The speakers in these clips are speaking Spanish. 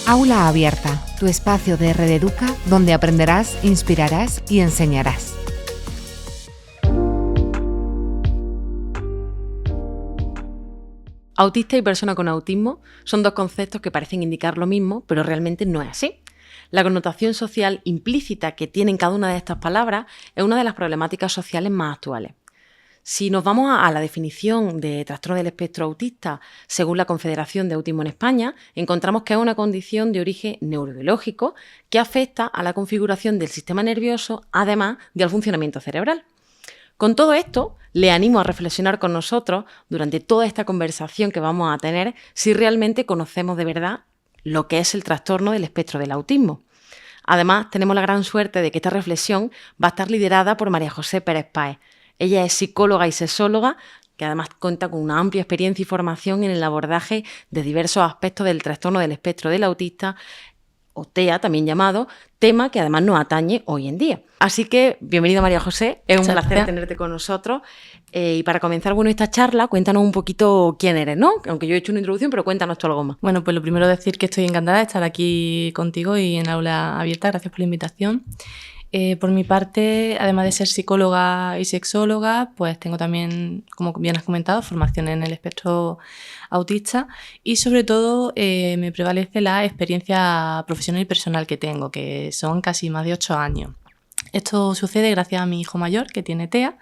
Aula Abierta, tu espacio de Rededuca donde aprenderás, inspirarás y enseñarás. Autista y persona con autismo son dos conceptos que parecen indicar lo mismo, pero realmente no es así. La connotación social implícita que tienen cada una de estas palabras es una de las problemáticas sociales más actuales. Si nos vamos a la definición de trastorno del espectro autista según la Confederación de Autismo en España, encontramos que es una condición de origen neurobiológico que afecta a la configuración del sistema nervioso, además del funcionamiento cerebral. Con todo esto, le animo a reflexionar con nosotros durante toda esta conversación que vamos a tener si realmente conocemos de verdad lo que es el trastorno del espectro del autismo. Además, tenemos la gran suerte de que esta reflexión va a estar liderada por María José Pérez Páez. Ella es psicóloga y sexóloga, que además cuenta con una amplia experiencia y formación en el abordaje de diversos aspectos del trastorno del espectro del autista, o TEA también llamado, tema que además nos atañe hoy en día. Así que, bienvenida María José, es un placer tenerte con nosotros. Y para comenzar esta charla, cuéntanos un poquito quién eres, ¿no? Aunque yo he hecho una introducción, pero cuéntanos tú algo más. Bueno, pues lo primero decir que estoy encantada de estar aquí contigo y en Aula Abierta. Gracias por la invitación. Por mi parte, además de ser psicóloga y sexóloga, pues tengo también, como bien has comentado, formación en el espectro autista y sobre todo me prevalece la experiencia profesional y personal que tengo, que son casi más de 8 años. Esto sucede gracias a mi hijo mayor, que tiene TEA,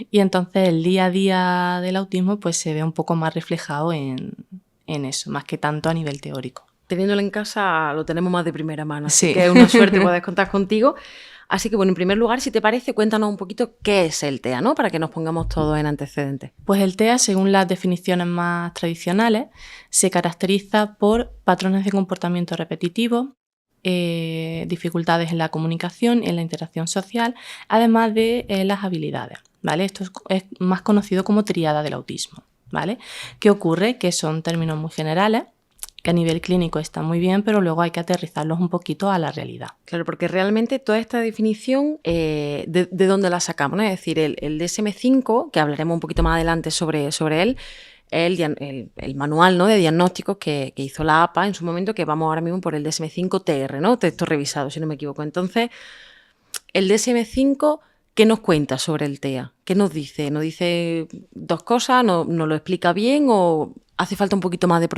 y entonces el día a día del autismo pues se ve un poco más reflejado en eso, más que tanto a nivel teórico. Teniéndolo en casa lo tenemos más de primera mano, así sí. que es una suerte poder contar contigo. Así que, bueno, en primer lugar, si te parece, cuéntanos un poquito qué es el TEA, ¿no? Para que nos pongamos todos en antecedentes. Pues el TEA, según las definiciones más tradicionales, se caracteriza por patrones de comportamiento repetitivo, dificultades en la comunicación y en la interacción social, además de las habilidades, ¿vale? Esto es más conocido como tríada del autismo, ¿vale? ¿Qué ocurre? Que son términos muy generales, que a nivel clínico están muy bien, pero luego hay que aterrizarlos un poquito a la realidad. Claro, porque realmente toda esta definición, ¿de dónde la sacamos, ¿no? Es decir, el DSM-5, que hablaremos un poquito más adelante sobre él, es el manual, ¿no?, de diagnósticos que hizo la APA en su momento, que vamos ahora mismo por el DSM-5-TR, ¿no? Texto revisado, si no me equivoco. Entonces, el DSM-5, ¿qué nos cuenta sobre el TEA? ¿Qué nos dice? ¿Nos dice dos cosas? ¿Nos lo explica bien o hace falta un poquito más de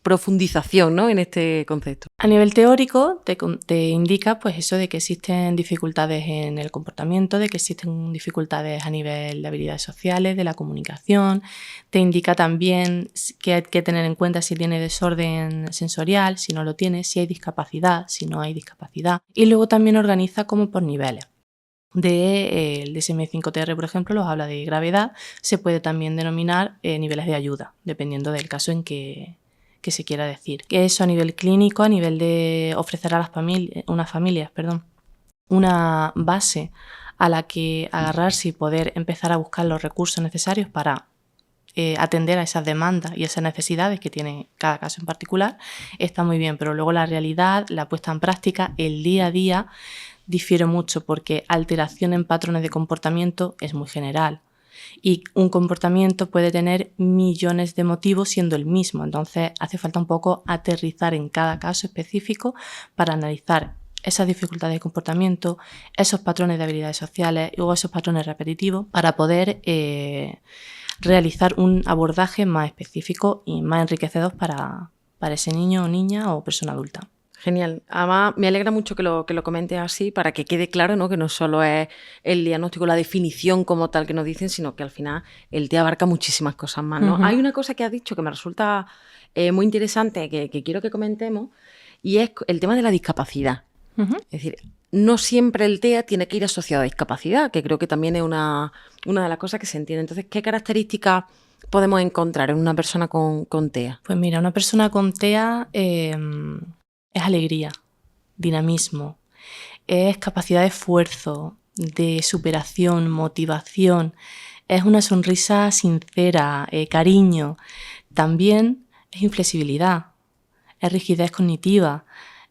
profundización, ¿no?, en este concepto? A nivel teórico te indica pues eso de que existen dificultades en el comportamiento, de que existen dificultades a nivel de habilidades sociales, de la comunicación. Te indica también que hay que tener en cuenta si tiene desorden sensorial, si no lo tiene, si hay discapacidad, si no hay discapacidad. Y luego también organiza como por niveles. El DSM-5-TR, por ejemplo, los habla de gravedad. Se puede también denominar niveles de ayuda, dependiendo del caso en que se quiera decir. Que eso a nivel clínico, a nivel de ofrecer a las familias, una base a la que agarrarse y poder empezar a buscar los recursos necesarios para atender a esas demandas y esas necesidades que tiene cada caso en particular, está muy bien. Pero luego la realidad, la puesta en práctica, el día a día, difiere mucho porque alteración en patrones de comportamiento es muy general y un comportamiento puede tener millones de motivos siendo el mismo. Entonces hace falta un poco aterrizar en cada caso específico para analizar esas dificultades de comportamiento, esos patrones de habilidades sociales o esos patrones repetitivos para poder realizar un abordaje más específico y más enriquecedor para ese niño o niña o persona adulta. Genial. Además, me alegra mucho que lo comentes así para que quede claro, ¿no?, que no solo es el diagnóstico, la definición como tal que nos dicen, sino que al final el TEA abarca muchísimas cosas más, ¿no? Uh-huh. Hay una cosa que has dicho que me resulta muy interesante, que quiero que comentemos, y es el tema de la discapacidad. Uh-huh. Es decir, no siempre el TEA tiene que ir asociado a discapacidad, que creo que también es una de las cosas que se entiende. Entonces, ¿qué características podemos encontrar en una persona con TEA? Pues mira, una persona con TEA es alegría, dinamismo, es capacidad de esfuerzo, de superación, motivación, es una sonrisa sincera, cariño. También es inflexibilidad, es rigidez cognitiva,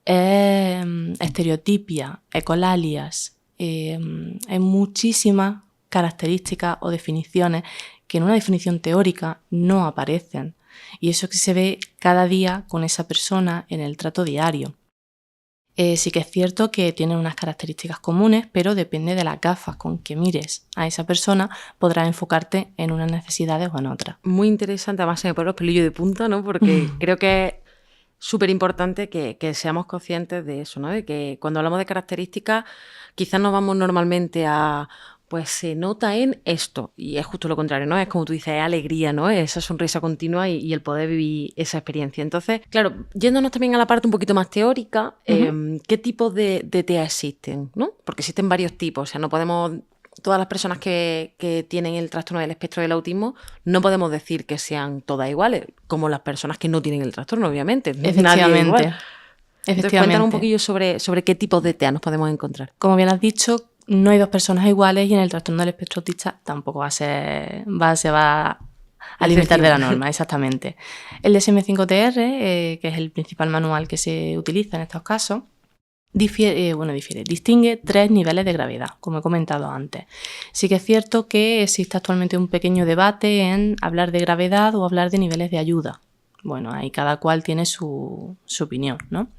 es estereotipia, ecolalias. Hay muchísimas características o definiciones que en una definición teórica no aparecen. Y eso que se ve cada día con esa persona en el trato diario. Sí que es cierto que tienen unas características comunes, pero depende de las gafas con que mires a esa persona, podrás enfocarte en unas necesidades o en otras. Muy interesante, además se me ponen los pelillos de punta, ¿no? Porque creo que es súper importante que seamos conscientes de eso, ¿no? De que cuando hablamos de características, quizás nos vamos normalmente a, pues se nota en esto, y es justo lo contrario, ¿no? Es como tú dices, es alegría, ¿no? Esa sonrisa continua y el poder vivir esa experiencia. Entonces, claro, yéndonos también a la parte un poquito más teórica, ¿qué tipos de TEA existen, ¿no? Porque existen varios tipos, o sea, no podemos... Todas las personas que tienen el trastorno del espectro del autismo no podemos decir que sean todas iguales, como las personas que no tienen el trastorno, obviamente. Efectivamente. Nadie es igual. Entonces, cuéntanos un poquillo sobre qué tipos de TEA nos podemos encontrar. Como bien has dicho, no hay dos personas iguales y en el trastorno del espectro autista tampoco se va a limitar de la norma, exactamente. El DSM-5-TR, que es el principal manual que se utiliza en estos casos, distingue 3 niveles de gravedad, como he comentado antes. Sí que es cierto que existe actualmente un pequeño debate en hablar de gravedad o hablar de niveles de ayuda. Bueno, ahí cada cual tiene su opinión, ¿no?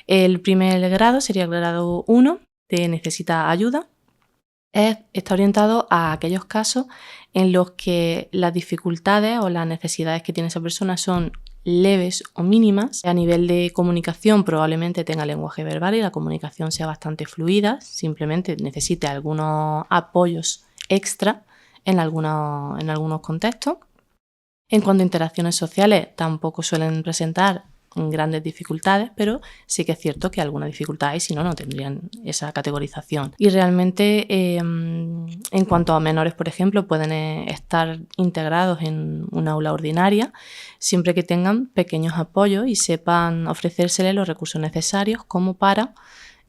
El primer grado sería el grado 1, de necesita ayuda. Está orientado a aquellos casos en los que las dificultades o las necesidades que tiene esa persona son leves o mínimas. A nivel de comunicación probablemente tenga lenguaje verbal y la comunicación sea bastante fluida, simplemente necesite algunos apoyos extra en algunos contextos. En cuanto a interacciones sociales, tampoco suelen presentar grandes dificultades, pero sí que es cierto que alguna dificultad hay, si no, no tendrían esa categorización. Y realmente, en cuanto a menores, por ejemplo, pueden estar integrados en un aula ordinaria siempre que tengan pequeños apoyos y sepan ofrecérseles los recursos necesarios como para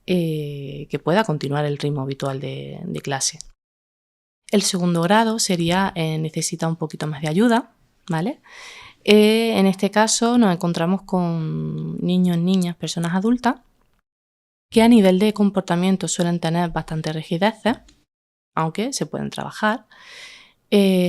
que pueda continuar el ritmo habitual de clase. El segundo grado sería necesita un poquito más de ayuda, ¿vale? En este caso nos encontramos con niños, niñas, personas adultas que a nivel de comportamiento suelen tener bastante rigideces, aunque se pueden trabajar.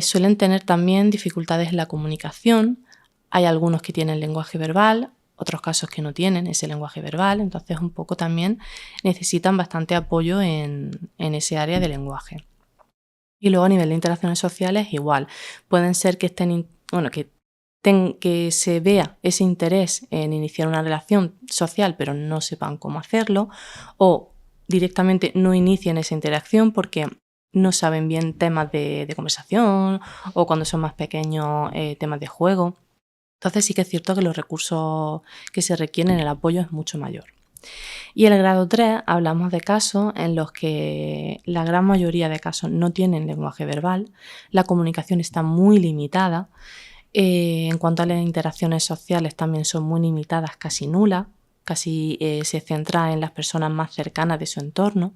Suelen tener también dificultades en la comunicación. Hay algunos que tienen lenguaje verbal, otros casos que no tienen ese lenguaje verbal, entonces un poco también necesitan bastante apoyo en ese área de lenguaje. Y luego a nivel de interacciones sociales igual. Pueden ser que que se vea ese interés en iniciar una relación social pero no sepan cómo hacerlo, o directamente no inician esa interacción porque no saben bien temas de conversación, o cuando son más pequeños temas de juego. Entonces sí que es cierto que los recursos que se requieren, el apoyo es mucho mayor. Y en el grado 3 hablamos de casos en los que la gran mayoría de casos no tienen lenguaje verbal, la comunicación está muy limitada. En cuanto a las interacciones sociales también son muy limitadas, casi nulas, casi se centra en las personas más cercanas de su entorno.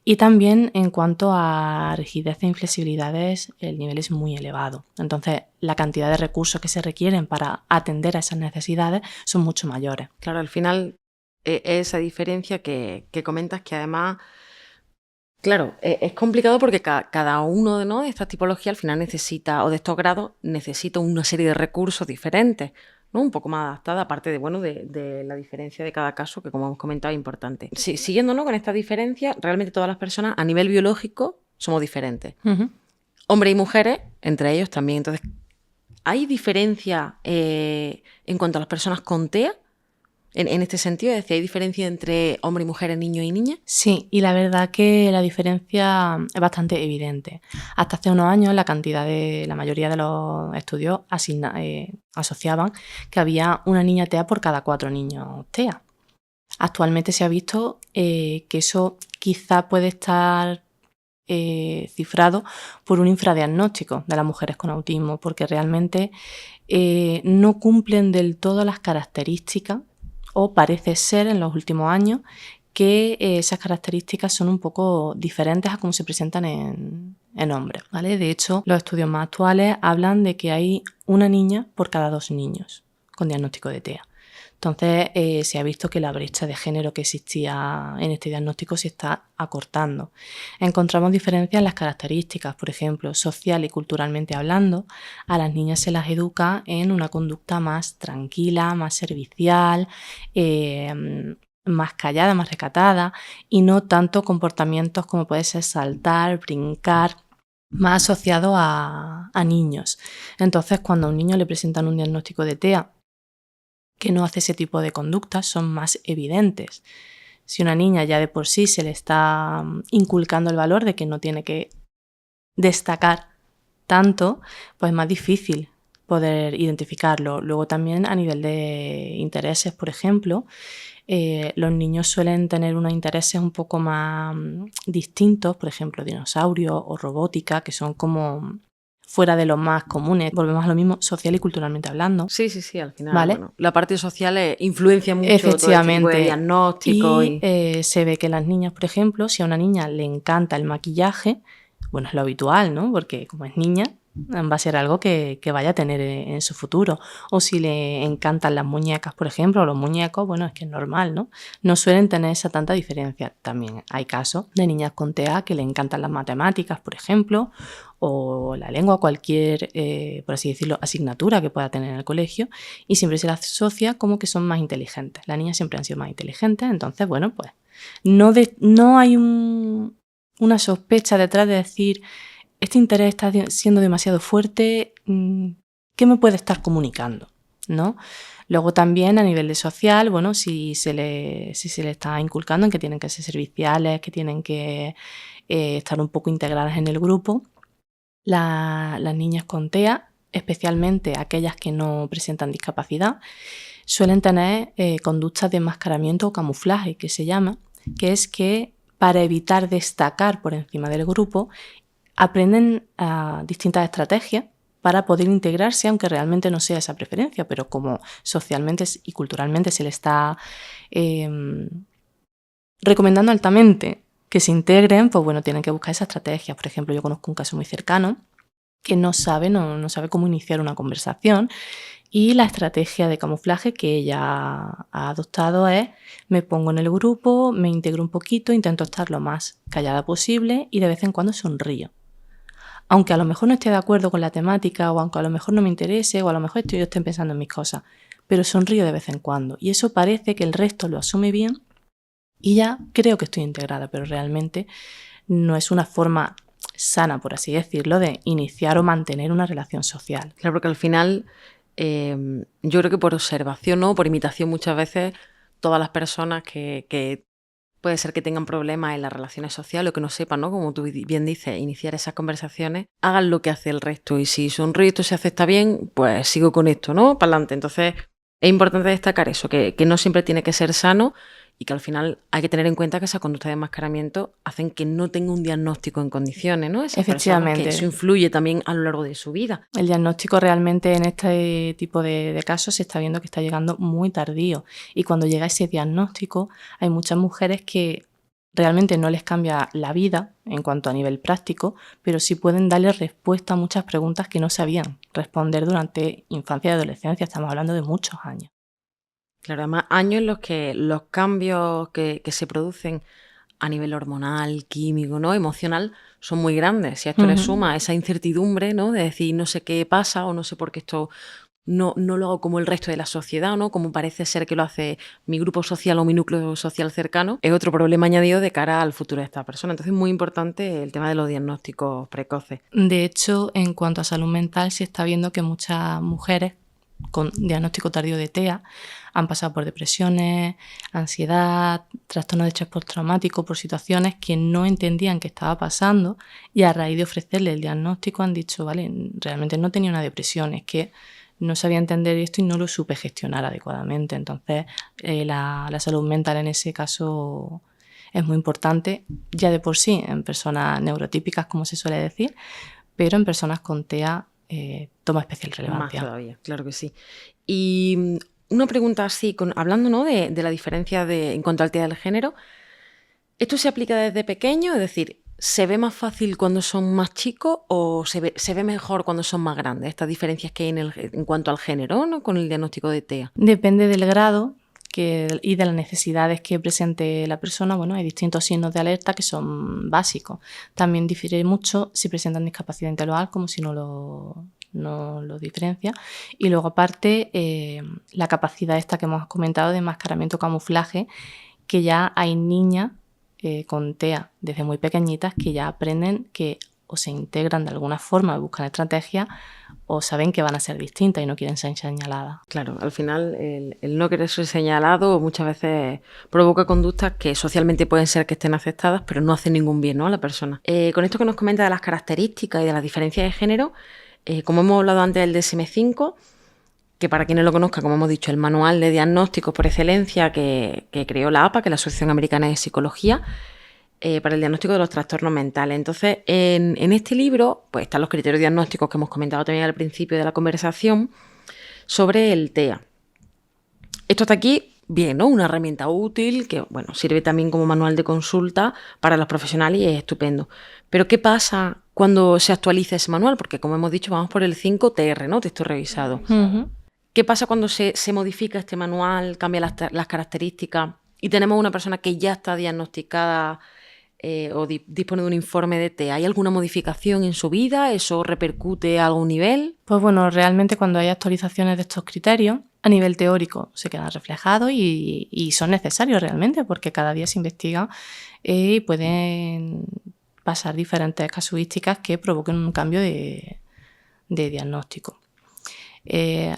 Y también en cuanto a rigidez e inflexibilidades, el nivel es muy elevado. Entonces, la cantidad de recursos que se requieren para atender a esas necesidades son mucho mayores. Claro, al final, esa diferencia que comentas, que además... Claro, es complicado porque cada uno de estas tipologías al final necesita, o de estos grados, necesita una serie de recursos diferentes, ¿no? Un poco más adaptada, aparte de la diferencia de cada caso, que como hemos comentado es importante. Siguiendo, ¿no?, con esta diferencia, realmente todas las personas a nivel biológico somos diferentes. Uh-huh. Hombres y mujeres, entre ellos también. Entonces, ¿hay diferencia en cuanto a las personas con TEA? En este sentido, es decir, ¿hay diferencia entre hombres y mujeres, niños y niñas? Sí, y la verdad que la diferencia es bastante evidente. Hasta hace unos años la mayoría de los estudios asociaban que había una niña TEA por cada 4 niños TEA. Actualmente se ha visto que eso quizá puede estar cifrado por un infradiagnóstico de las mujeres con autismo, porque realmente no cumplen del todo las características, o parece ser en los últimos años que esas características son un poco diferentes a cómo se presentan en hombres, ¿vale? De hecho, los estudios más actuales hablan de que hay una niña por cada 2 niños con diagnóstico de TEA. Entonces, se ha visto que la brecha de género que existía en este diagnóstico se está acortando. Encontramos diferencias en las características, por ejemplo, social y culturalmente hablando. A las niñas se las educa en una conducta más tranquila, más servicial, más callada, más recatada, y no tanto comportamientos como puede ser saltar, brincar, más asociado a niños. Entonces, cuando a un niño le presentan un diagnóstico de TEA que no hace ese tipo de conductas, son más evidentes. Si una niña ya de por sí se le está inculcando el valor de que no tiene que destacar tanto, pues es más difícil poder identificarlo. Luego también a nivel de intereses, por ejemplo, los niños suelen tener unos intereses un poco más distintos, por ejemplo, dinosaurios o robótica, que son como fuera de los más comunes. Volvemos a lo mismo, social y culturalmente hablando. Sí, al final, ¿vale? Bueno, la parte social influencia mucho Efectivamente. todo este tipo de diagnóstico. Y se ve que las niñas, por ejemplo, si a una niña le encanta el maquillaje, bueno, es lo habitual, ¿no? Porque como es niña, va a ser algo que vaya a tener en su futuro. O si le encantan las muñecas, por ejemplo, o los muñecos, bueno, es que es normal, ¿no? No suelen tener esa tanta diferencia. También hay casos de niñas con TEA que le encantan las matemáticas, por ejemplo, o la lengua, cualquier, por así decirlo, asignatura que pueda tener en el colegio, y siempre se las asocia como que son más inteligentes. Las niñas siempre han sido más inteligentes, entonces, bueno, pues no hay una sospecha detrás de decir, este interés está siendo demasiado fuerte, ¿qué me puede estar comunicando? ¿No? Luego también a nivel de social, bueno, si se le está inculcando en que tienen que ser serviciales, que tienen que estar un poco integradas en el grupo, las niñas con TEA, especialmente aquellas que no presentan discapacidad, suelen tener conductas de enmascaramiento o camuflaje, que se llama, que es que para evitar destacar por encima del grupo, aprenden distintas estrategias para poder integrarse, aunque realmente no sea esa preferencia, pero como socialmente y culturalmente se le está recomendando altamente que se integren, pues bueno, tienen que buscar esas estrategias. Por ejemplo, yo conozco un caso muy cercano que no sabe cómo iniciar una conversación, y la estrategia de camuflaje que ella ha adoptado es: me pongo en el grupo, me integro un poquito, intento estar lo más callada posible y de vez en cuando sonrío. Aunque a lo mejor no esté de acuerdo con la temática, o aunque a lo mejor no me interese, o a lo mejor yo esté pensando en mis cosas, pero sonrío de vez en cuando. Y eso parece que el resto lo asume bien y ya creo que estoy integrada, pero realmente no es una forma sana, por así decirlo, de iniciar o mantener una relación social. Claro, porque al final yo creo que por observación, ¿no? Por imitación, muchas veces todas las personas que puede ser que tengan problemas en las relaciones sociales o que no sepan, ¿no? Como tú bien dices, iniciar esas conversaciones, hagan lo que hace el resto. Y si sonríe, esto se acepta bien, pues sigo con esto, ¿no? Para adelante. Entonces es importante destacar eso, que no siempre tiene que ser sano, y que al final hay que tener en cuenta que esa conducta de enmascaramiento hacen que no tenga un diagnóstico en condiciones, ¿no? Efectivamente. Que eso influye también a lo largo de su vida. El diagnóstico realmente en este tipo de casos se está viendo que está llegando muy tardío, y cuando llega ese diagnóstico hay muchas mujeres que realmente no les cambia la vida en cuanto a nivel práctico, pero sí pueden darle respuesta a muchas preguntas que no sabían responder durante infancia y adolescencia. Estamos hablando de muchos años. Claro, además años en los que los cambios que se producen a nivel hormonal, químico, ¿no? Emocional, son muy grandes. Si a esto le suma esa incertidumbre, ¿no? De decir no sé qué pasa o no sé por qué esto no lo hago como el resto de la sociedad, ¿no? Como parece ser que lo hace mi grupo social o mi núcleo social cercano, es otro problema añadido de cara al futuro de esta persona. Entonces es muy importante el tema de los diagnósticos precoces. De hecho, en cuanto a salud mental, se está viendo que muchas mujeres con diagnóstico tardío de TEA han pasado por depresiones, ansiedad, trastorno de estrés postraumático, por situaciones que no entendían que estaba pasando, y a raíz de ofrecerle el diagnóstico han dicho, vale, realmente no tenía una depresión, es que no sabía entender esto y no lo supe gestionar adecuadamente. Entonces la salud mental en ese caso es muy importante, ya de por sí en personas neurotípicas, como se suele decir, pero en personas con TEA toma especial relevancia. Más todavía, claro que sí. Y una pregunta así, hablando, ¿no? de la diferencia en cuanto al TEA del género, ¿esto se aplica desde pequeño? Es decir, ¿Se ve más fácil cuando son más chicos o se ve mejor cuando son más grandes? Estas diferencias que hay en cuanto al género, ¿no? Con el diagnóstico de TEA. Depende del grado y de las necesidades que presente la persona. Bueno, hay distintos signos de alerta que son básicos. También difiere mucho si presentan discapacidad intelectual como si no lo diferencia. Y luego aparte la capacidad esta que hemos comentado de enmascaramiento camuflaje, que ya hay niñas con TEA desde muy pequeñitas que ya aprenden que o se integran de alguna forma, buscan estrategias o saben que van a ser distintas y no quieren ser señaladas. Claro, al final el no querer ser señalado muchas veces provoca conductas que socialmente pueden ser que estén aceptadas, pero no hacen ningún bien, ¿no?, a la persona. Con esto que nos comenta de las características y de las diferencias de género, como hemos hablado antes del DSM-5, que para quienes lo conozcan, como hemos dicho, el manual de diagnósticos por excelencia que creó la APA, que es la Asociación Americana de Psicología, para el diagnóstico de los trastornos mentales. Entonces, en este libro pues están los criterios diagnósticos que hemos comentado también al principio de la conversación sobre el TEA. Esto está aquí, bien, ¿no? Una herramienta útil que, bueno, sirve también como manual de consulta para los profesionales y es estupendo. Pero, ¿qué pasa cuando se actualiza ese manual? Porque, como hemos dicho, vamos por el 5TR, ¿no? Texto revisado. Uh-huh. ¿Qué pasa cuando se modifica este manual, cambia las características y tenemos una persona que ya está diagnosticada o dispone de un informe de TEA? ¿Hay alguna modificación en su vida? ¿Eso repercute a algún nivel? Pues bueno, realmente cuando hay actualizaciones de estos criterios, a nivel teórico se quedan reflejados y son necesarios realmente porque cada día se investiga y pueden pasar diferentes casuísticas que provoquen un cambio de diagnóstico.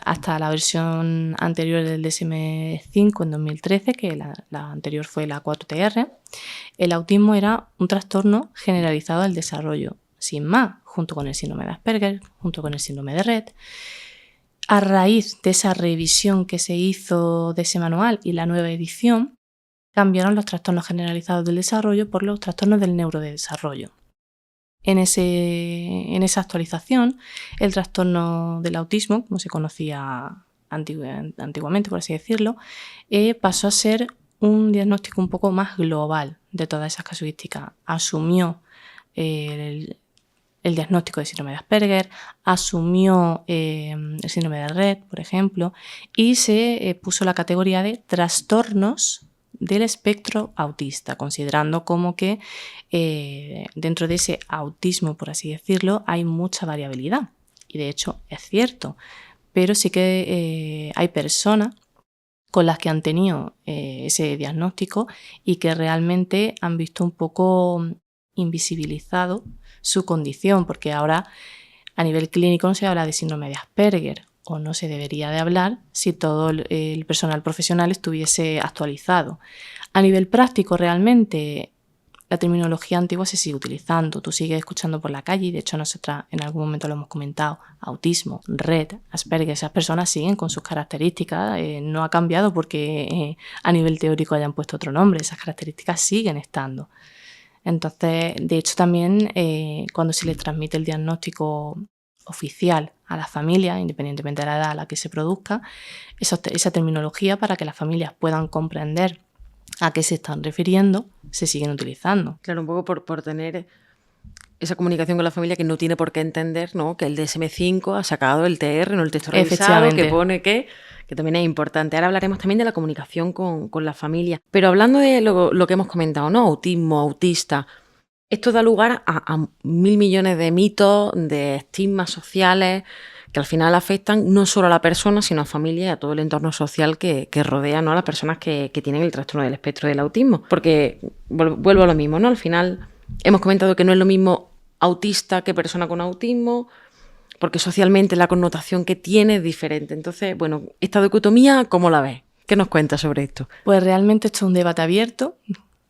Hasta la versión anterior del DSM-5 en 2013, que la anterior fue la 4TR, el autismo era un trastorno generalizado del desarrollo, sin más, junto con el síndrome de Asperger, junto con el síndrome de Rett. A raíz de esa revisión que se hizo de ese manual y la nueva edición, cambiaron los trastornos generalizados del desarrollo por los trastornos del neurodesarrollo. En esa actualización, el trastorno del autismo, como se conocía antiguamente, por así decirlo, pasó a ser un diagnóstico un poco más global de todas esas casuísticas. Asumió el diagnóstico de síndrome de Asperger, asumió el síndrome de Rett, por ejemplo, y se puso la categoría de trastornos del espectro autista, considerando como que dentro de ese autismo, por así decirlo, hay mucha variabilidad. Y de hecho es cierto, pero sí que hay personas con las que han tenido ese diagnóstico y que realmente han visto un poco invisibilizado su condición, porque ahora a nivel clínico no se habla de síndrome de Asperger, o no se debería de hablar si todo el personal profesional estuviese actualizado. A nivel práctico, realmente, la terminología antigua se sigue utilizando. Tú sigues escuchando por la calle y, de hecho, nosotras en algún momento lo hemos comentado. Autismo, Rett, Asperger, esas personas siguen con sus características. No ha cambiado porque a nivel teórico hayan puesto otro nombre. Esas características siguen estando. Entonces, de hecho, también cuando se les transmite el diagnóstico oficial a las familias, independientemente de la edad a la que se produzca, esa terminología para que las familias puedan comprender a qué se están refiriendo, se siguen utilizando. Claro, un poco por tener esa comunicación con la familia que no tiene por qué entender, ¿no?, que el DSM-5 ha sacado el TR, no el texto revisado, que pone que también es importante. Ahora hablaremos también de la comunicación con la familia. Pero hablando de lo que hemos comentado, ¿no?, autismo, autista, esto da lugar a 1.000 millones de mitos, de estigmas sociales que al final afectan no solo a la persona, sino a familia y a todo el entorno social que rodea, ¿no?, a las personas que tienen el trastorno del espectro del autismo. Porque vuelvo a lo mismo, ¿no? Al final hemos comentado que no es lo mismo autista que persona con autismo, porque socialmente la connotación que tiene es diferente. Entonces, bueno, esta dicotomía, ¿cómo la ves? ¿Qué nos cuentas sobre esto? Pues realmente esto es un debate abierto.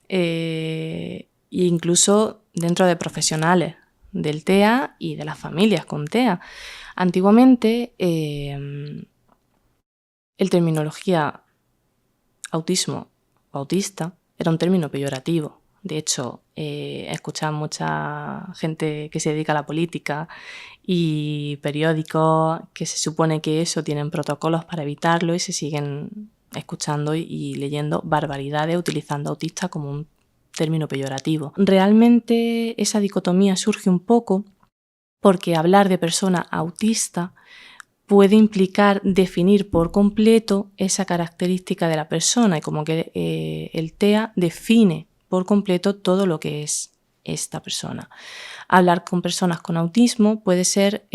E incluso dentro de profesionales del TEA y de las familias con TEA. Antiguamente, el terminología autismo o autista era un término peyorativo. De hecho, he escuchado mucha gente que se dedica a la política y periódicos que se supone que eso tienen protocolos para evitarlo y se siguen escuchando y leyendo barbaridades utilizando autista como un término peyorativo. Realmente esa dicotomía surge un poco porque hablar de persona autista puede implicar definir por completo esa característica de la persona y como que el TEA define por completo todo lo que es esta persona. Hablar con personas con autismo puede ser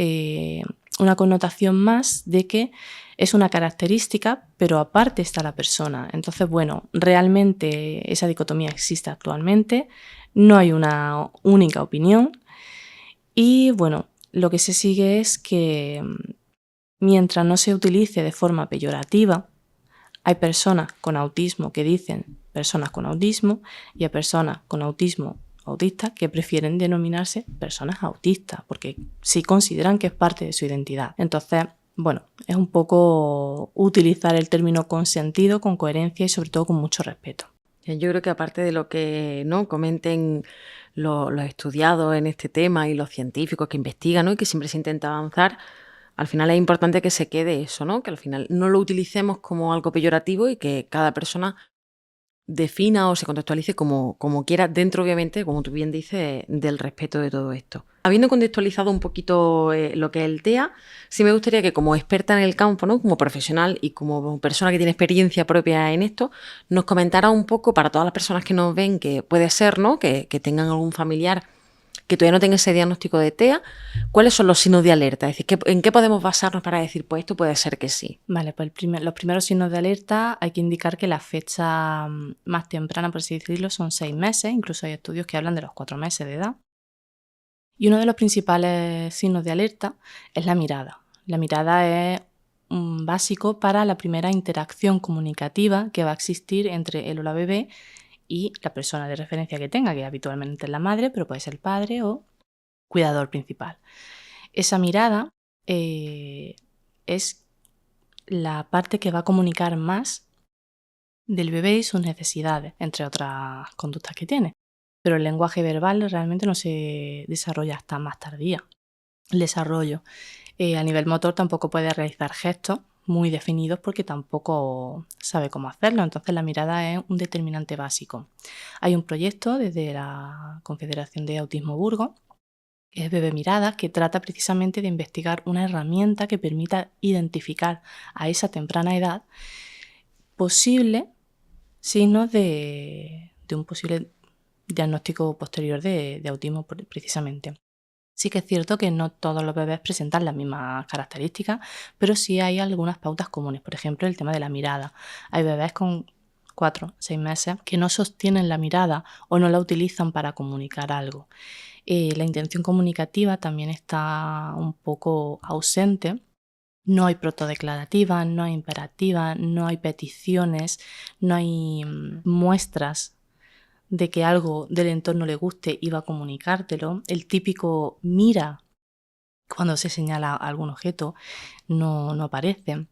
una connotación más de que es una característica, pero aparte está la persona. Entonces, bueno, realmente esa dicotomía existe actualmente, no hay una única opinión y, bueno, lo que se sigue es que mientras no se utilice de forma peyorativa, hay personas con autismo que dicen personas con autismo y hay personas con autismo autistas que prefieren denominarse personas autistas porque sí consideran que es parte de su identidad. Entonces, bueno, es un poco utilizar el término con sentido, con coherencia y sobre todo con mucho respeto. Yo creo que aparte de lo que no comenten los estudiados en este tema y los científicos que investigan, ¿no? Y que siempre se intenta avanzar, al final es importante que se quede eso, ¿no? Que al final no lo utilicemos como algo peyorativo y que cada persona defina o se contextualice como quiera, dentro obviamente, como tú bien dices, del respeto de todo esto. Habiendo contextualizado un poquito lo que es el TEA, sí me gustaría que como experta en el campo, ¿no? Como profesional y como persona que tiene experiencia propia en esto, nos comentara un poco para todas las personas que nos ven que puede ser, ¿no? Que tengan algún familiar que todavía no tenga ese diagnóstico de TEA, ¿cuáles son los signos de alerta? Es decir, ¿en qué podemos basarnos para decir, pues esto puede ser que sí? Vale, pues los primeros signos de alerta hay que indicar que la fecha más temprana, por así decirlo, son 6 meses, incluso hay estudios que hablan de los 4 meses de edad. Y uno de los principales signos de alerta es la mirada. La mirada es básico para la primera interacción comunicativa que va a existir entre el o la bebé y la persona de referencia que tenga, que habitualmente es la madre, pero puede ser el padre o cuidador principal. Esa mirada es la parte que va a comunicar más del bebé y sus necesidades, entre otras conductas que tiene. Pero el lenguaje verbal realmente no se desarrolla hasta más tardía. El desarrollo a nivel motor tampoco puede realizar gestos muy definidos porque tampoco sabe cómo hacerlo, entonces la mirada es un determinante básico. Hay un proyecto desde la Confederación de Autismo Burgos, que es Bebé Mirada, que trata precisamente de investigar una herramienta que permita identificar a esa temprana edad posibles signos de un posible diagnóstico posterior de autismo precisamente. Sí que es cierto que no todos los bebés presentan las mismas características, pero sí hay algunas pautas comunes. Por ejemplo, el tema de la mirada. Hay bebés con 4 o 6 meses que no sostienen la mirada o no la utilizan para comunicar algo. La intención comunicativa también está un poco ausente. No hay protodeclarativa, no hay imperativa, no hay peticiones, no hay muestras de que algo del entorno le guste y va a comunicártelo. El típico mira cuando se señala algún objeto no aparece.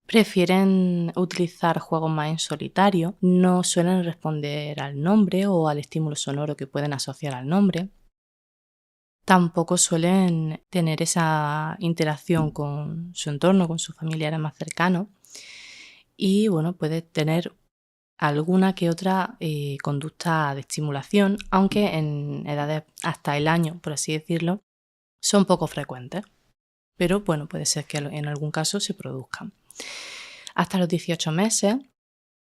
Prefieren utilizar juegos más en solitario, no suelen responder al nombre o al estímulo sonoro que pueden asociar al nombre. Tampoco suelen tener esa interacción con su entorno, con sus familiares más cercanos. Y bueno, puede tener alguna que otra conducta de estimulación, aunque en edades hasta el año, por así decirlo, son poco frecuentes. Pero bueno, puede ser que en algún caso se produzcan. Hasta los 18 meses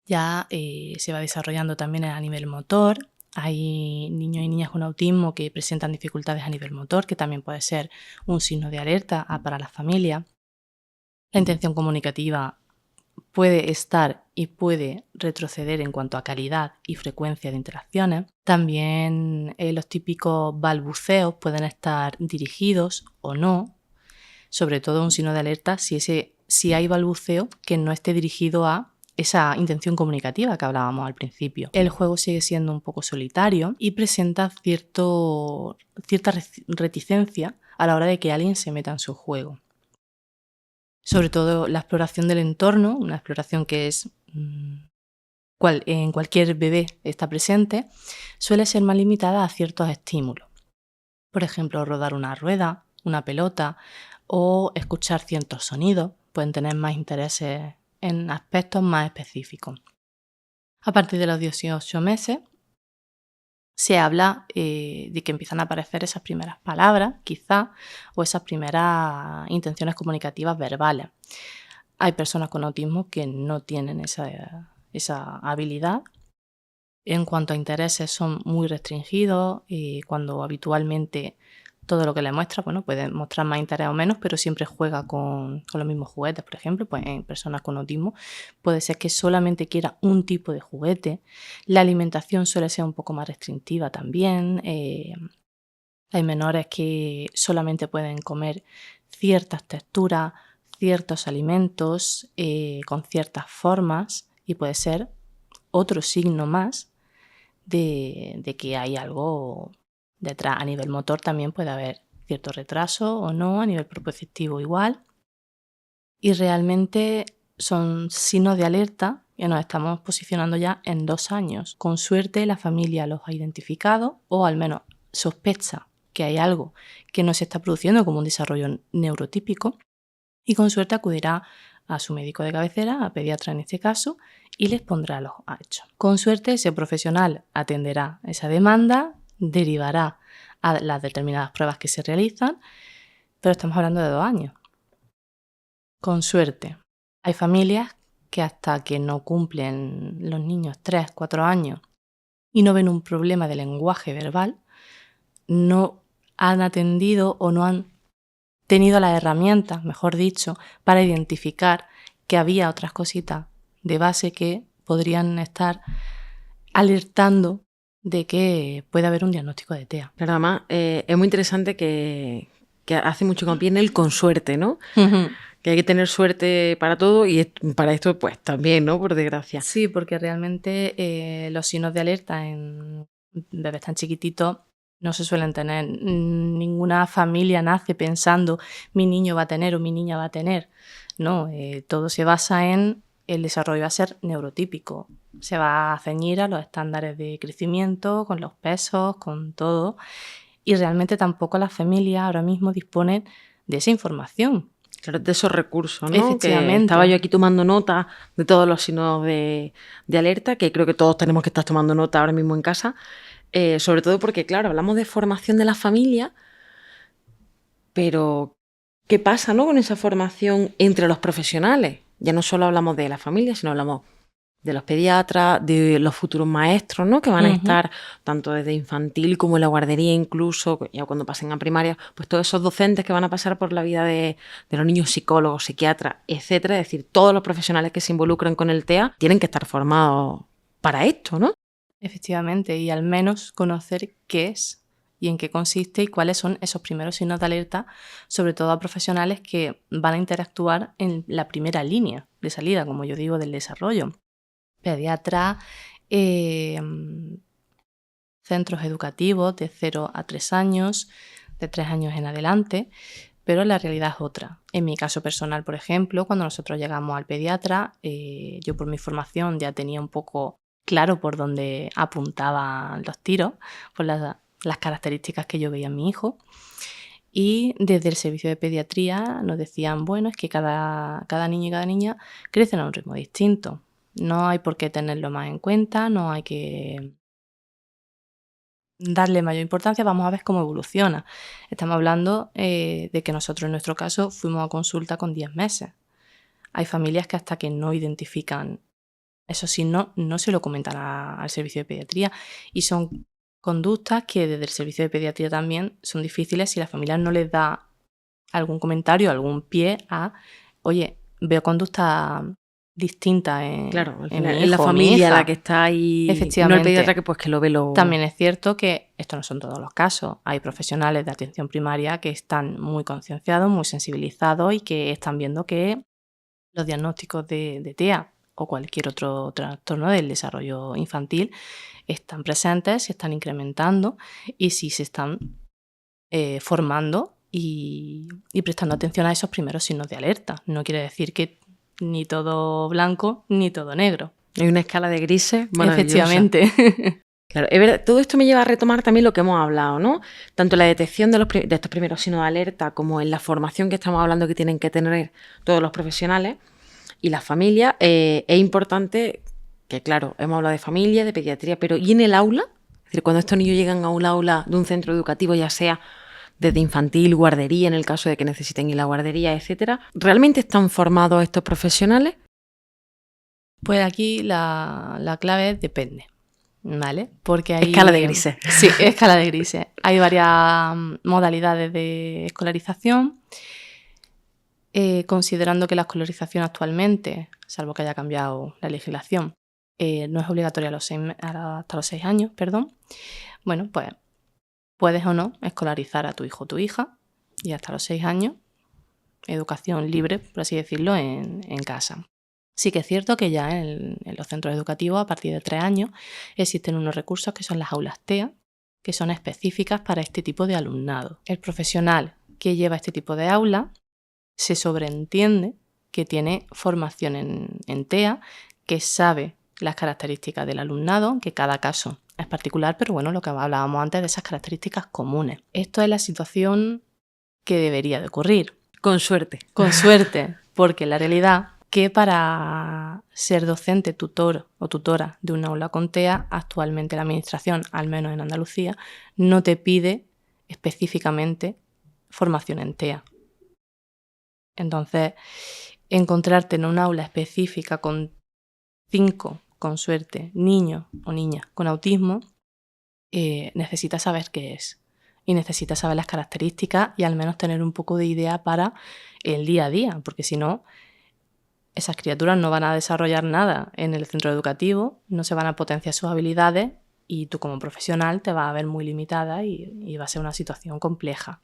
ya se va desarrollando también a nivel motor. Hay niños y niñas con autismo que presentan dificultades a nivel motor, que también puede ser un signo de alerta para la familia. La intención comunicativa puede estar y puede retroceder en cuanto a calidad y frecuencia de interacciones. También los típicos balbuceos pueden estar dirigidos o no, sobre todo un signo de alerta si hay balbuceo que no esté dirigido a esa intención comunicativa que hablábamos al principio. El juego sigue siendo un poco solitario y presenta cierta reticencia a la hora de que alguien se meta en su juego. Sobre todo la exploración del entorno, una exploración que es en cualquier bebé está presente, suele ser más limitada a ciertos estímulos. Por ejemplo, rodar una rueda, una pelota o escuchar ciertos sonidos pueden tener más intereses en aspectos más específicos. A partir de los 18 meses se habla de que empiezan a aparecer esas primeras palabras, quizá, o esas primeras intenciones comunicativas verbales. Hay personas con autismo que no tienen esa habilidad. En cuanto a intereses, son muy restringidos y cuando habitualmente todo lo que le muestra, bueno, puede mostrar más interés o menos, pero siempre juega con los mismos juguetes, por ejemplo, pues en personas con autismo puede ser que solamente quiera un tipo de juguete. La alimentación suele ser un poco más restrictiva también. Hay menores que solamente pueden comer ciertas texturas, ciertos alimentos con ciertas formas y puede ser otro signo más de que hay algo detrás. A nivel motor también puede haber cierto retraso o no, a nivel propioceptivo igual. Y realmente son signos de alerta que nos estamos posicionando ya en 2 años. Con suerte la familia los ha identificado o al menos sospecha que hay algo que no se está produciendo como un desarrollo neurotípico y con suerte acudirá a su médico de cabecera, a pediatra en este caso, y les pondrá los hechos. Con suerte ese profesional atenderá esa demanda, derivará a las determinadas pruebas que se realizan, pero estamos hablando de 2 años. Con suerte. Hay familias que hasta que no cumplen los niños 3, 4 años y no ven un problema de lenguaje verbal, no han atendido o no han tenido las herramientas, mejor dicho, para identificar que había otras cositas de base que podrían estar alertando de que puede haber un diagnóstico de TEA. Pero además es muy interesante que hace mucho hincapié en el con suerte, ¿no? Que hay que tener suerte para todo y para esto pues también, ¿no? Por desgracia. Sí, porque realmente los signos de alerta en bebés tan chiquititos no se suelen tener. Ninguna familia nace pensando mi niño va a tener o mi niña va a tener. No, todo se basa en el desarrollo va a ser neurotípico. Se va a ceñir a los estándares de crecimiento, con los pesos, con todo. Y realmente tampoco las familias ahora mismo disponen de esa información. Claro, de esos recursos, ¿no? Efectivamente. Que estaba yo aquí tomando nota de todos los signos de alerta, que creo que todos tenemos que estar tomando nota ahora mismo en casa. Sobre todo porque, claro, hablamos de formación de la familia, pero ¿qué pasa, no, con esa formación entre los profesionales? Ya no solo hablamos de la familia, sino hablamos de los pediatras, de los futuros maestros, ¿no? Que van a estar tanto desde infantil como en la guardería, incluso ya cuando pasen a primaria, pues todos esos docentes que van a pasar por la vida de los niños, psicólogos, psiquiatras, etcétera. Es decir, todos los profesionales que se involucran con el TEA tienen que estar formados para esto, ¿no? Efectivamente, y al menos conocer qué es y en qué consiste y cuáles son esos primeros signos de alerta, sobre todo a profesionales que van a interactuar en la primera línea de salida, como yo digo, del desarrollo. Pediatras, centros educativos de 0 a 3 años, de 3 años en adelante, pero la realidad es otra. En mi caso personal, por ejemplo, cuando nosotros llegamos al pediatra, yo por mi formación ya tenía un poco claro por dónde apuntaban los tiros, por las características que yo veía en mi hijo. Y desde el servicio de pediatría nos decían, bueno, es que cada niño y cada niña crecen a un ritmo distinto. No hay por qué tenerlo más en cuenta, no hay que darle mayor importancia, vamos a ver cómo evoluciona. Estamos hablando de que nosotros en nuestro caso fuimos a consulta con 10 meses. Hay familias que hasta que no identifican eso sí, no se lo comentan al servicio de pediatría y son conductas que desde el servicio de pediatría también son difíciles si la familia no les da algún comentario, algún pie a, oye, veo conducta distinta en claro, al en final mi es la hijo, mi familia hija. la que está ahí, Efectivamente. no el pediatra que pues que lo ve lo... También es cierto que esto no son todos los casos. Hay profesionales de atención primaria que están muy concienciados, muy sensibilizados y que están viendo que los diagnósticos de TEA o cualquier otro trastorno del desarrollo infantil están presentes, se están incrementando y sí se están formando y prestando atención a esos primeros signos de alerta. No quiere decir que ni todo blanco ni todo negro. Hay una escala de grises maravillosa. Efectivamente. Claro, es verdad, todo esto me lleva a retomar también lo que hemos hablado, ¿no? Tanto la detección de estos primeros signos de alerta como en la formación que estamos hablando que tienen que tener todos los profesionales y las familias. Es importante que, claro, hemos hablado de familia, de pediatría, pero ¿y en el aula? Es decir, cuando estos niños llegan a un aula de un centro educativo, ya sea desde infantil, guardería, en el caso de que necesiten ir a la guardería, etcétera, ¿realmente están formados estos profesionales? Pues aquí la clave es depende, ¿vale? Porque hay... Escala de grises. Sí, escala de grises. Hay varias modalidades de escolarización. Considerando que la escolarización actualmente, salvo que haya cambiado la legislación, no es obligatoria hasta los 6 años, bueno, pues puedes o no escolarizar a tu hijo o tu hija y hasta los 6 años, educación libre, por así decirlo, en casa. Sí que es cierto que ya en los centros educativos, a partir de 3 años, existen unos recursos que son las aulas TEA, que son específicas para este tipo de alumnado. El profesional que lleva este tipo de aula se sobreentiende que tiene formación en TEA, que sabe las características del alumnado, que cada caso es particular, pero bueno, lo que hablábamos antes de esas características comunes. Esto es la situación que debería de ocurrir. Con suerte. Con suerte, porque la realidad que para ser docente, tutor o tutora de un aula con TEA, actualmente la administración, al menos en Andalucía, no te pide específicamente formación en TEA. Entonces, encontrarte en un aula específica con 5, con suerte, niños o niñas con autismo, necesitas saber qué es. Y necesitas saber las características y al menos tener un poco de idea para el día a día, porque si no, esas criaturas no van a desarrollar nada en el centro educativo, no se van a potenciar sus habilidades y tú como profesional te vas a ver muy limitada y va a ser una situación compleja.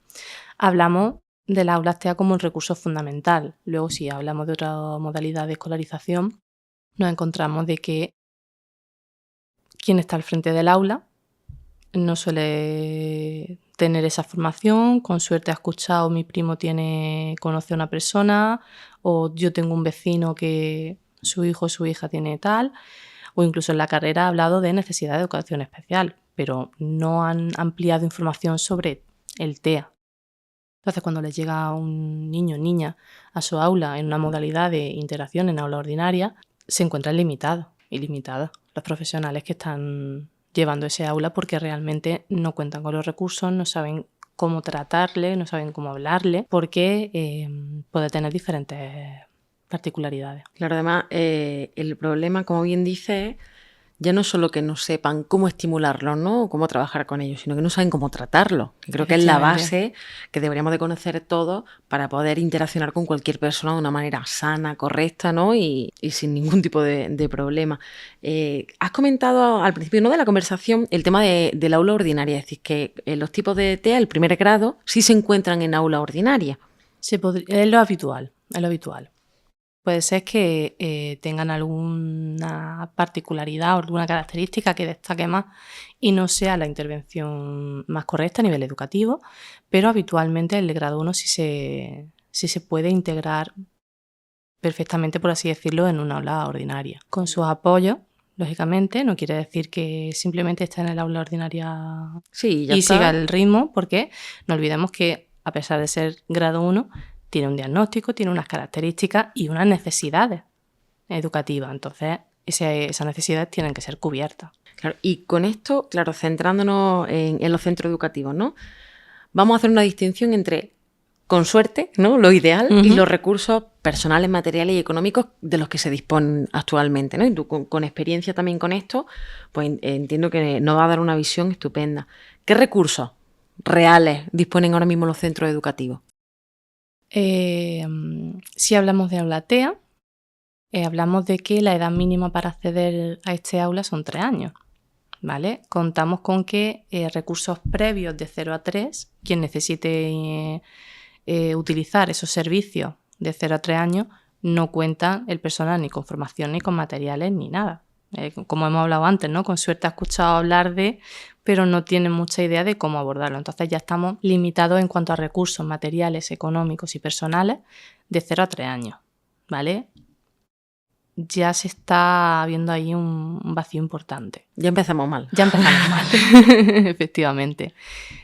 Hablamos del aula TEA como un recurso fundamental. Luego, si hablamos de otra modalidad de escolarización, nos encontramos de que quien está al frente del aula no suele tener esa formación. Con suerte ha escuchado, mi primo conoce a una persona, o yo tengo un vecino que su hijo o su hija tiene tal, o incluso en la carrera ha hablado de necesidad de educación especial, pero no han ampliado información sobre el TEA. Entonces, cuando les llega un niño o niña a su aula en una modalidad de integración en aula ordinaria, se encuentran limitados y limitadas los profesionales que están llevando ese aula porque realmente no cuentan con los recursos, no saben cómo tratarle, no saben cómo hablarle, porque puede tener diferentes particularidades. Claro, además, el problema, como bien dice, ya no solo que no sepan cómo estimularlos, ¿no? O cómo trabajar con ellos, sino que no saben cómo tratarlos. Que creo que es la base que deberíamos de conocer todos para poder interaccionar con cualquier persona de una manera sana, correcta, ¿no? Y sin ningún tipo de problema. Has comentado al principio, ¿no?, de la conversación el tema del aula ordinaria, es decir, que los tipos de TEA, el primer grado, sí se encuentran en aula ordinaria. Es lo habitual, es lo habitual. Puede ser que tengan alguna particularidad o alguna característica que destaque más y no sea la intervención más correcta a nivel educativo, pero habitualmente el grado 1 sí se puede integrar perfectamente, por así decirlo, en una aula ordinaria. Con sus apoyos, lógicamente, no quiere decir que simplemente esté en el aula ordinaria y siga el ritmo, porque no olvidemos que, a pesar de ser grado 1, tiene un diagnóstico, tiene unas características y unas necesidades educativas. Entonces, esas necesidades tienen que ser cubiertas. Claro, y con esto, claro, centrándonos en los centros educativos, ¿no? Vamos a hacer una distinción entre, con suerte, ¿no?, lo ideal, y los recursos personales, materiales y económicos de los que se disponen actualmente, ¿no? Y tú, con experiencia también con esto, pues entiendo que nos va a dar una visión estupenda. ¿Qué recursos reales disponen ahora mismo los centros educativos? Si hablamos de aula TEA, hablamos de que la edad mínima para acceder a este aula son 3 años, ¿vale? Contamos con que recursos previos de 0 a 3, quien necesite utilizar esos servicios de 0 a 3 años, no cuenta el personal ni con formación, ni con materiales, ni nada. Como hemos hablado antes, ¿no? Con suerte ha escuchado hablar pero no tiene mucha idea de cómo abordarlo. Entonces ya estamos limitados en cuanto a recursos materiales, económicos y personales de 0 a 3 años, ¿vale? Ya se está viendo ahí un vacío importante. Ya empezamos mal. Ya empezamos mal, efectivamente.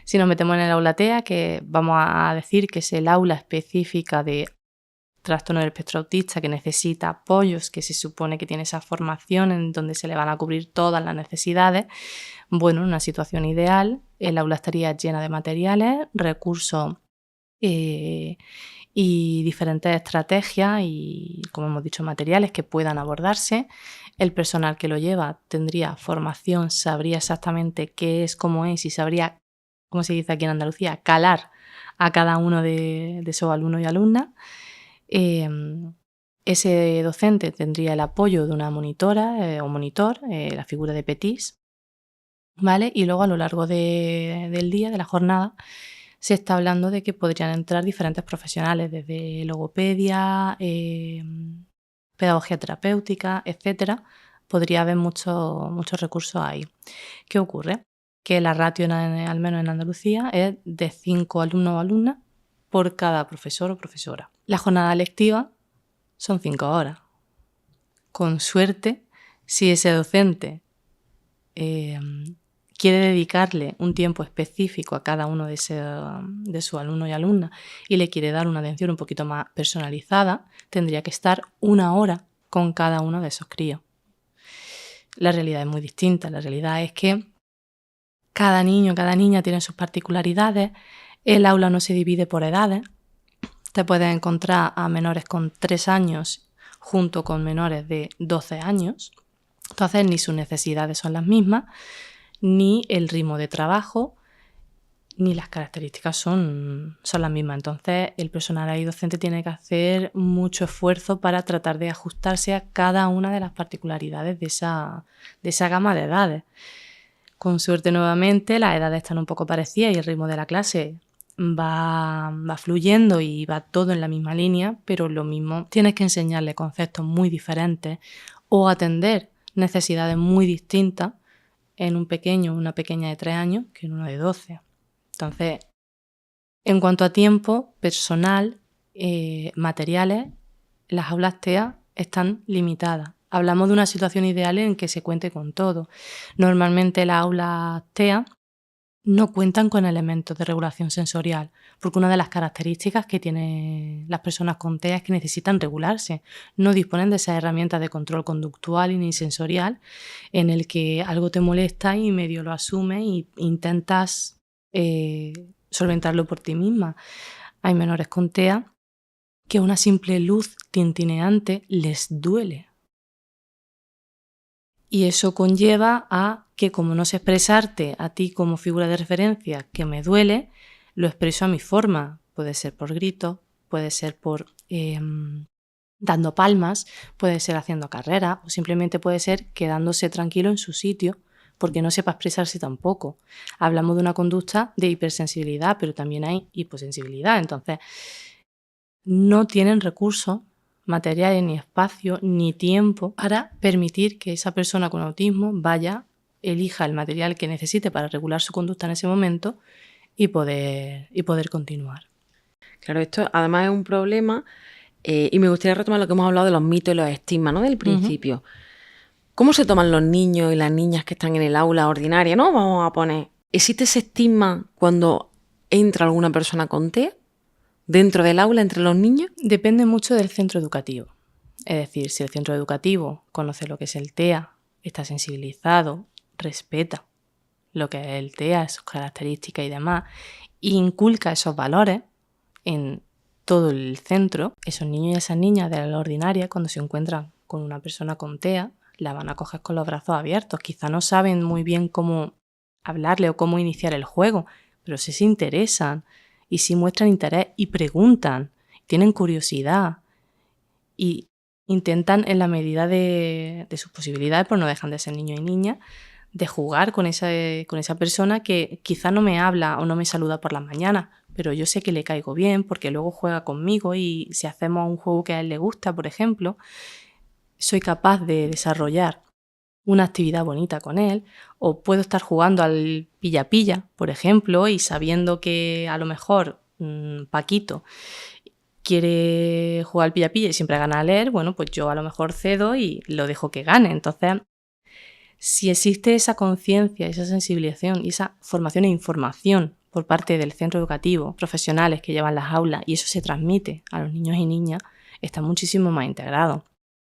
Si nos metemos en el aula TEA, que vamos a decir que es el aula específica de trastorno del espectro autista, que necesita apoyos, que se supone que tiene esa formación en donde se le van a cubrir todas las necesidades, bueno, en una situación ideal, el aula estaría llena de materiales, recursos y diferentes estrategias y, como hemos dicho, materiales que puedan abordarse. El personal que lo lleva tendría formación, sabría exactamente qué es, cómo es y sabría, como se dice aquí en Andalucía, calar a cada uno de esos alumnos y alumnas. Ese docente tendría el apoyo de una monitora o monitor, la figura de PETIS, ¿vale? Y luego a lo largo del día, de la jornada, se está hablando de que podrían entrar diferentes profesionales, desde logopedia, pedagogía terapéutica, etcétera. Podría haber muchos recursos ahí. ¿Qué ocurre? Que la ratio, al menos en Andalucía, es de 5 alumnos o alumnas por cada profesor o profesora. La jornada lectiva son 5 horas. Con suerte, si ese docente quiere dedicarle un tiempo específico a cada uno de sus alumnos y alumnas y le quiere dar una atención un poquito más personalizada, tendría que estar 1 hora con cada uno de esos críos. La realidad es muy distinta. La realidad es que cada niño, cada niña tiene sus particularidades. El aula no se divide por edades. Te puedes encontrar a menores con 3 años junto con menores de 12 años. Entonces, ni sus necesidades son las mismas, ni el ritmo de trabajo, ni las características son las mismas. Entonces, el personal ahí docente tiene que hacer mucho esfuerzo para tratar de ajustarse a cada una de las particularidades de esa gama de edades. Con suerte, nuevamente, las edades están un poco parecidas y el ritmo de la clase va fluyendo y va todo en la misma línea, pero lo mismo, tienes que enseñarle conceptos muy diferentes o atender necesidades muy distintas en un pequeño o una pequeña de 3 años que en uno de 12. Entonces, en cuanto a tiempo, personal, materiales, las aulas TEA están limitadas. Hablamos de una situación ideal en que se cuente con todo. Normalmente las aulas TEA no cuentan con elementos de regulación sensorial, porque una de las características que tienen las personas con TEA es que necesitan regularse. No disponen de esas herramientas de control conductual y ni sensorial en el que algo te molesta y medio lo asumes e intentas solventarlo por ti misma. Hay menores con TEA que una simple luz tintineante les duele. Y eso conlleva a que, como no sé expresarte a ti como figura de referencia que me duele, lo expreso a mi forma. Puede ser por gritos, puede ser por dando palmas, puede ser haciendo carrera o simplemente puede ser quedándose tranquilo en su sitio porque no sepa expresarse tampoco. Hablamos de una conducta de hipersensibilidad, pero también hay hiposensibilidad. Entonces, no tienen recursos materiales, ni espacio, ni tiempo para permitir que esa persona con autismo elija el material que necesite para regular su conducta en ese momento y poder continuar. Claro, esto además es un problema y me gustaría retomar lo que hemos hablado de los mitos y los estigmas, ¿no? Del principio. Uh-huh. ¿Cómo se toman los niños y las niñas que están en el aula ordinaria, ¿no? Vamos a poner, ¿existe ese estigma cuando entra alguna persona con TEA dentro del aula entre los niños? Depende mucho del centro educativo. Es decir, si el centro educativo conoce lo que es el TEA, está sensibilizado, respeta lo que es el TEA, sus características y demás, e inculca esos valores en todo el centro, esos niños y esas niñas de la ordinaria, cuando se encuentran con una persona con TEA, la van a coger con los brazos abiertos. Quizá no saben muy bien cómo hablarle o cómo iniciar el juego, pero sí se interesan y sí muestran interés y preguntan, tienen curiosidad y intentan en la medida de sus posibilidades, pues no dejan de ser niños y niñas, de jugar con esa persona que quizá no me habla o no me saluda por las mañanas, pero yo sé que le caigo bien porque luego juega conmigo y si hacemos un juego que a él le gusta, por ejemplo, soy capaz de desarrollar una actividad bonita con él, o puedo estar jugando al pilla-pilla, por ejemplo, y sabiendo que a lo mejor Paquito quiere jugar al pilla-pilla y siempre gana a leer, bueno, pues yo a lo mejor cedo y lo dejo que gane. Entonces, si existe esa conciencia, esa sensibilización y esa formación e información por parte del centro educativo, profesionales que llevan las aulas, y eso se transmite a los niños y niñas, está muchísimo más integrado.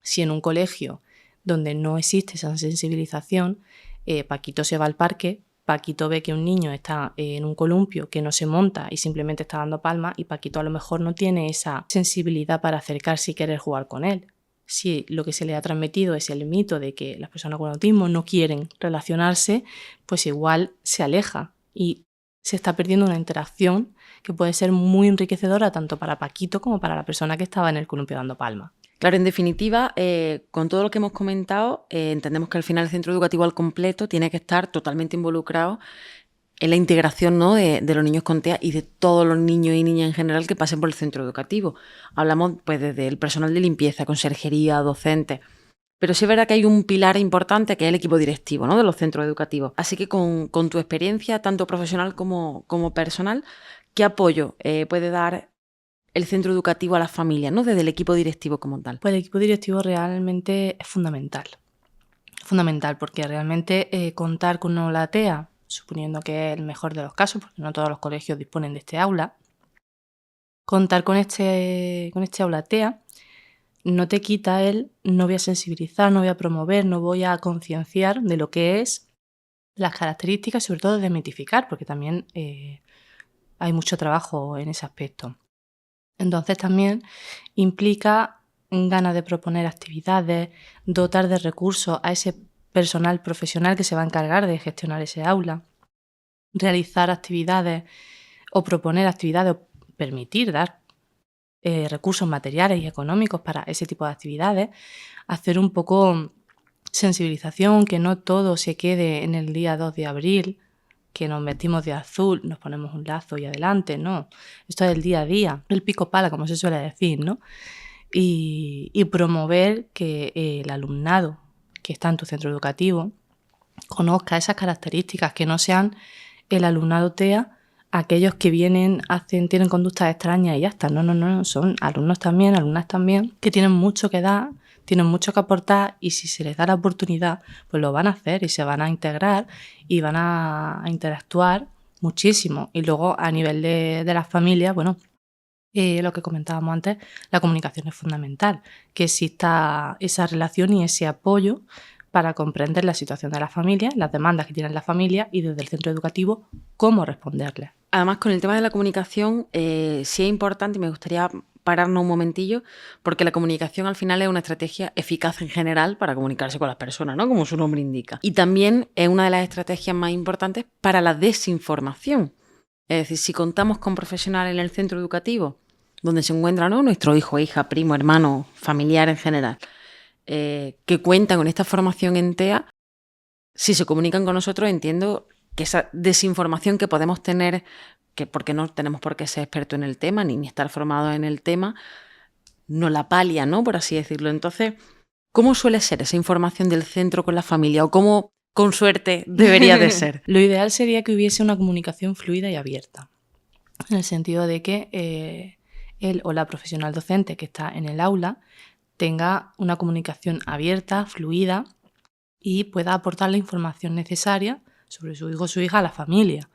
Si en un colegio donde no existe esa sensibilización, Paquito se va al parque, Paquito ve que un niño está en un columpio que no se monta y simplemente está dando palmas, y Paquito a lo mejor no tiene esa sensibilidad para acercarse y querer jugar con él. Si lo que se le ha transmitido es el mito de que las personas con autismo no quieren relacionarse, pues igual se aleja y se está perdiendo una interacción que puede ser muy enriquecedora tanto para Paquito como para la persona que estaba en el columpio dando palmas. Claro, en definitiva, con todo lo que hemos comentado, entendemos que al final el centro educativo al completo tiene que estar totalmente involucrado en la integración, ¿no?, de los niños con TEA y de todos los niños y niñas en general que pasen por el centro educativo. Hablamos pues desde el personal de limpieza, conserjería, docentes. Pero sí es verdad que hay un pilar importante que es el equipo directivo, ¿no?, de los centros educativos. Así que con tu experiencia, tanto profesional como personal, ¿qué apoyo puede dar el centro educativo a las familias, ¿no?, desde el equipo directivo como tal? Pues el equipo directivo realmente es fundamental. Fundamental porque realmente contar con una aula TEA, suponiendo que es el mejor de los casos, porque no todos los colegios disponen de este aula, contar con este aula TEA no te quita no voy a sensibilizar, no voy a promover, no voy a concienciar de lo que es las características, sobre todo desmitificar, porque también hay mucho trabajo en ese aspecto. Entonces también implica ganas de proponer actividades, dotar de recursos a ese personal profesional que se va a encargar de gestionar ese aula, realizar actividades o proponer actividades o permitir dar recursos materiales y económicos para ese tipo de actividades, hacer un poco sensibilización, que no todo se quede en el día 2 de abril, que nos vestimos de azul, nos ponemos un lazo y adelante, no. Esto es el día a día, el pico pala, como se suele decir, ¿no? Y promover que el alumnado que está en tu centro educativo conozca esas características, que no sean el alumnado TEA aquellos que vienen, tienen conductas extrañas y ya está. No, son alumnos también, alumnas también, que tienen mucho que dar, tienen mucho que aportar, y si se les da la oportunidad, pues lo van a hacer y se van a integrar y van a interactuar muchísimo. Y luego a nivel de las familias, bueno, lo que comentábamos antes, la comunicación es fundamental, que exista esa relación y ese apoyo para comprender la situación de la familia, las demandas que tiene la familia y desde el centro educativo cómo responderles. Además, con el tema de la comunicación, sí es importante, y me gustaría pararnos un momentillo, porque la comunicación al final es una estrategia eficaz en general para comunicarse con las personas, ¿no?, como su nombre indica. Y también es una de las estrategias más importantes para la desinformación. Es decir, si contamos con profesionales en el centro educativo, donde se encuentran, ¿no?, nuestro hijo, hija, primo, hermano, familiar en general, que cuentan con esta formación en TEA, si se comunican con nosotros, entiendo que esa desinformación que podemos tener, que porque no tenemos por qué ser expertos en el tema, ni estar formados en el tema, no la palia, ¿no?, por así decirlo. Entonces, ¿cómo suele ser esa información del centro con la familia? ¿O cómo, con suerte, debería de ser? Lo ideal sería que hubiese una comunicación fluida y abierta, en el sentido de que él o la profesional docente que está en el aula tenga una comunicación abierta, fluida, y pueda aportar la información necesaria sobre su hijo o su hija a la familia,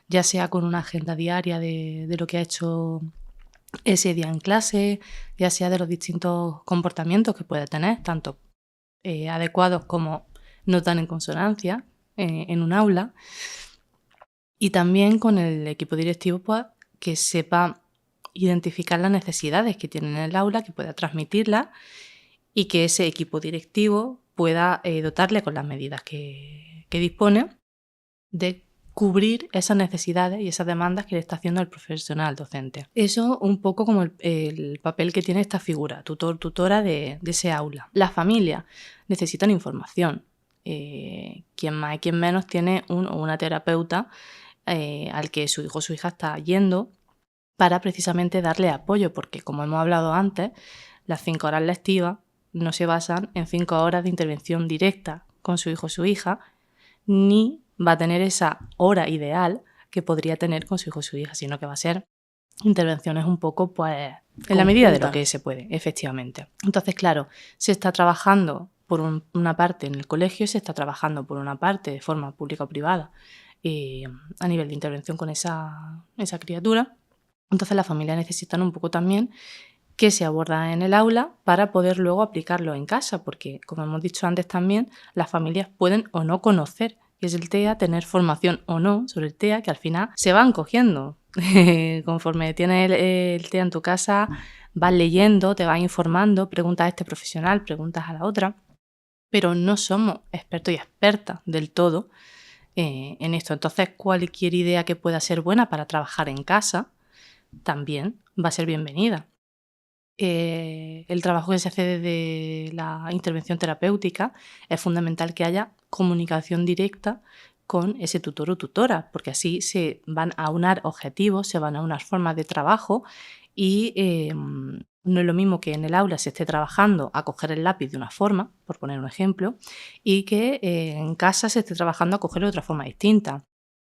ya sea con una agenda diaria de lo que ha hecho ese día en clase, ya sea de los distintos comportamientos que puede tener, tanto adecuados como no tan en consonancia en un aula, y también con el equipo directivo, pues, que sepa identificar las necesidades que tiene en el aula, que pueda transmitirlas, y que ese equipo directivo pueda dotarle con las medidas que dispone de cubrir esas necesidades y esas demandas que le está haciendo el profesional docente. Eso un poco como el papel que tiene esta figura, tutora de ese aula. Las familias necesitan información. Quien más y quien menos tiene una terapeuta al que su hijo o su hija está yendo para precisamente darle apoyo, porque como hemos hablado antes, las 5 horas lectivas no se basan en 5 horas de intervención directa con su hijo o su hija, ni va a tener esa hora ideal que podría tener con su hijo o su hija, sino que va a ser intervenciones un poco, pues, en la medida de lo que se puede, efectivamente. Entonces, claro, se está trabajando por una parte en el colegio, se está trabajando por una parte de forma pública o privada a nivel de intervención con esa criatura. Entonces las familias necesitan un poco también que se aborda en el aula para poder luego aplicarlo en casa, porque, como hemos dicho antes también, las familias pueden o no conocer qué es el TEA, tener formación o no sobre el TEA, que al final se van cogiendo. Conforme tienes el TEA en tu casa, vas leyendo, te vas informando, preguntas a este profesional, preguntas a la otra, pero no somos expertos y expertas del todo en esto. Entonces, cualquier idea que pueda ser buena para trabajar en casa también va a ser bienvenida. El trabajo que se hace desde la intervención terapéutica es fundamental que haya comunicación directa con ese tutor o tutora, porque así se van a aunar objetivos, se van a aunar formas de trabajo y no es lo mismo que en el aula se esté trabajando a coger el lápiz de una forma, por poner un ejemplo, y que en casa se esté trabajando a coger de otra forma distinta.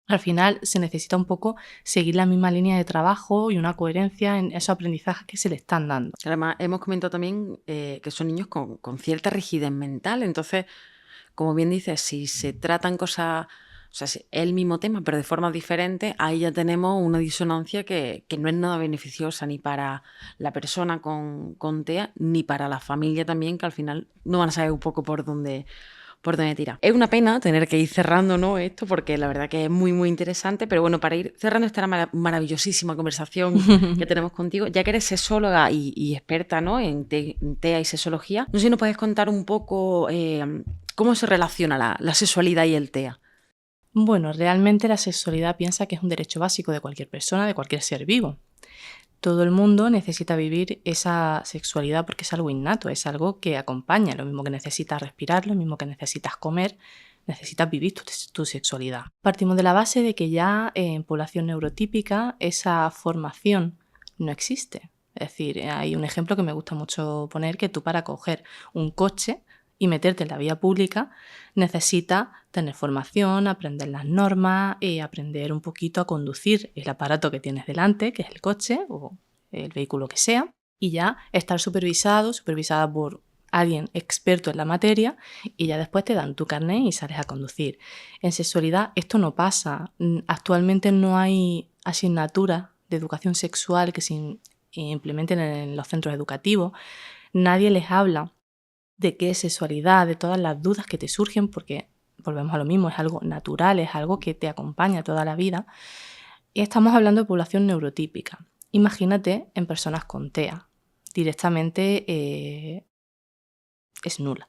Al final se necesita un poco seguir la misma línea de trabajo y una coherencia en esos aprendizajes que se le están dando. Además, hemos comentado también que son niños con cierta rigidez mental. Entonces, como bien dices, si se tratan cosas, o sea, si es el mismo tema, pero de formas diferentes, ahí ya tenemos una disonancia que no es nada beneficiosa ni para la persona con TEA, ni para la familia también, que al final no van a saber un poco por dónde tirar. Es una pena tener que ir cerrando, ¿no?, esto, porque la verdad que es muy, muy interesante, pero bueno, para ir cerrando esta maravillosísima conversación que tenemos contigo, ya que eres sexóloga y experta, ¿no?, en TEA y sexología, no sé si nos puedes contar un poco cómo se relaciona la sexualidad y el TEA. Bueno, realmente la sexualidad piensa que es un derecho básico de cualquier persona, de cualquier ser vivo. Todo el mundo necesita vivir esa sexualidad porque es algo innato, es algo que acompaña, lo mismo que necesitas respirar, lo mismo que necesitas comer, necesitas vivir tu sexualidad. Partimos de la base de que ya en población neurotípica esa formación no existe. Es decir, hay un ejemplo que me gusta mucho poner, que tú para coger un coche y meterte en la vía pública necesitas tener formación, aprender las normas, aprender un poquito a conducir el aparato que tienes delante, que es el coche o el vehículo que sea, y ya estar supervisada por alguien experto en la materia, y ya después te dan tu carnet y sales a conducir. En sexualidad esto no pasa. Actualmente no hay asignaturas de educación sexual que se implementen en los centros educativos. Nadie les habla de qué es sexualidad, de todas las dudas que te surgen, porque volvemos a lo mismo, es algo natural, es algo que te acompaña toda la vida. Y estamos hablando de población neurotípica. Imagínate en personas con TEA. Directamente es nula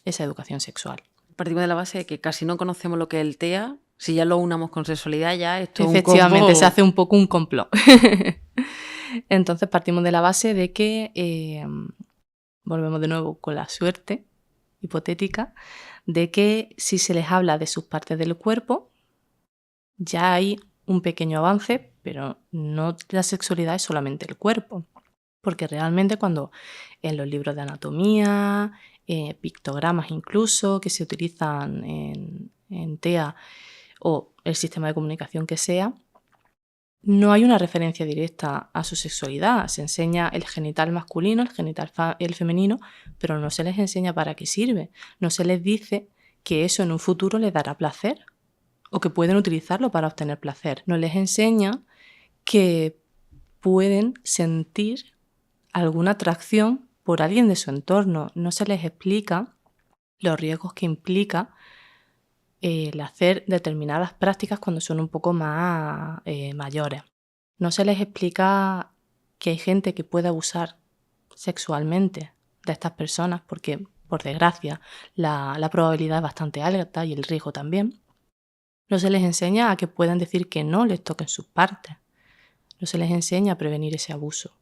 esa educación sexual. Partimos de la base de que casi no conocemos lo que es el TEA. Si ya lo unamos con sexualidad, ya esto es un combo. Efectivamente, se hace un poco un complot. Entonces partimos de la base de que volvemos de nuevo con la suerte hipotética de que si se les habla de sus partes del cuerpo, ya hay un pequeño avance, pero no la sexualidad es solamente el cuerpo. Porque realmente cuando en los libros de anatomía, pictogramas incluso, que se utilizan en TEA o el sistema de comunicación que sea, no hay una referencia directa a su sexualidad. Se enseña el genital masculino, el genital el femenino, pero no se les enseña para qué sirve. No se les dice que eso en un futuro les dará placer o que pueden utilizarlo para obtener placer. No les enseña que pueden sentir alguna atracción por alguien de su entorno. No se les explica los riesgos que implica el hacer determinadas prácticas cuando son un poco más mayores. No se les explica que hay gente que puede abusar sexualmente de estas personas porque, por desgracia, la probabilidad es bastante alta y el riesgo también. No se les enseña a que puedan decir que no les toquen sus partes. No se les enseña a prevenir ese abuso.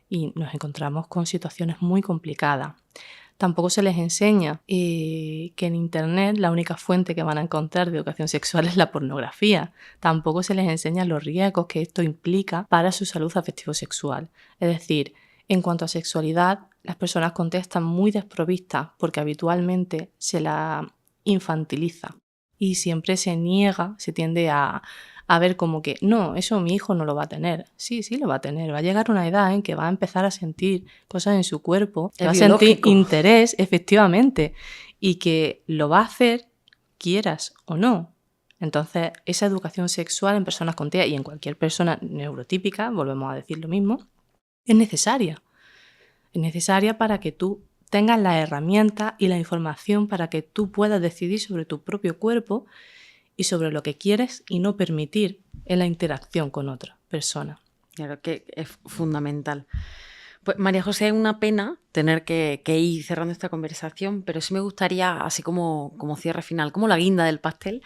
Y nos encontramos con situaciones muy complicadas. Tampoco se les enseña que en Internet la única fuente que van a encontrar de educación sexual es la pornografía. Tampoco se les enseña los riesgos que esto implica para su salud afectivo-sexual. Es decir, en cuanto a sexualidad, las personas con TEA están muy desprovistas porque habitualmente se la infantiliza y siempre se niega, se tiende a ver como que no, eso mi hijo no lo va a tener. Sí, lo va a tener. Va a llegar una edad en que va a empezar a sentir cosas en su cuerpo, va a sentir interés, efectivamente, y que lo va a hacer quieras o no. Entonces, esa educación sexual en personas con TEA y en cualquier persona neurotípica, volvemos a decir lo mismo, es necesaria. Es necesaria para que tú tengas las herramientas y la información para que tú puedas decidir sobre tu propio cuerpo y sobre lo que quieres y no permitir en la interacción con otra persona. Claro que es fundamental. Pues María José, es una pena tener que ir cerrando esta conversación, pero sí me gustaría, así como cierre final, como la guinda del pastel,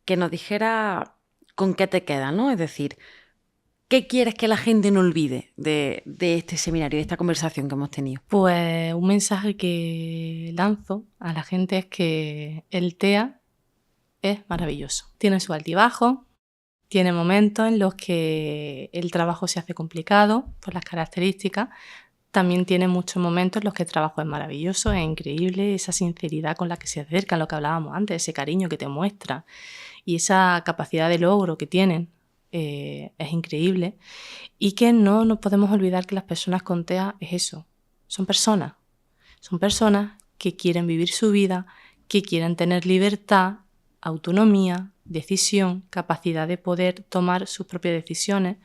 que nos dijera con qué te queda, ¿no? Es decir, ¿qué quieres que la gente no olvide de este seminario, de esta conversación que hemos tenido? Pues un mensaje que lanzo a la gente es que el TEA es maravilloso. Tiene su altibajo, tiene momentos en los que el trabajo se hace complicado por las características. También tiene muchos momentos en los que el trabajo es maravilloso, es increíble, esa sinceridad con la que se acerca, lo que hablábamos antes, ese cariño que te muestra y esa capacidad de logro que tienen. Es increíble, y que no nos podemos olvidar que las personas con TEA es eso, son personas que quieren vivir su vida, que quieren tener libertad, autonomía, decisión, capacidad de poder tomar sus propias decisiones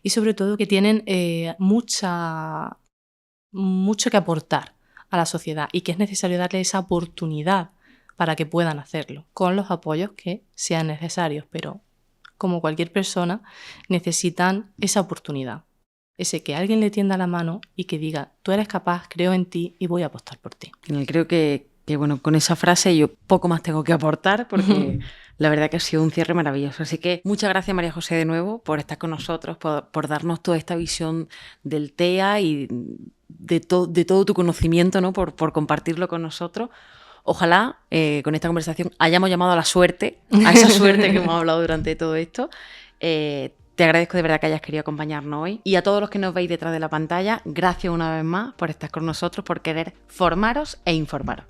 y sobre todo que tienen mucho que aportar a la sociedad y que es necesario darle esa oportunidad para que puedan hacerlo, con los apoyos que sean necesarios, pero como cualquier persona, necesitan esa oportunidad. Ese que alguien le tienda la mano y que diga, tú eres capaz, creo en ti y voy a apostar por ti. Creo que bueno, con esa frase yo poco más tengo que aportar porque la verdad que ha sido un cierre maravilloso. Así que muchas gracias, María José, de nuevo, por estar con nosotros, por darnos toda esta visión del TEA y de todo tu conocimiento, ¿no? Por compartirlo con nosotros. Ojalá con esta conversación hayamos llamado a la suerte, a esa suerte que hemos hablado durante todo esto. Te agradezco de verdad que hayas querido acompañarnos hoy. Y a todos los que nos veis detrás de la pantalla, gracias una vez más por estar con nosotros, por querer formaros e informaros.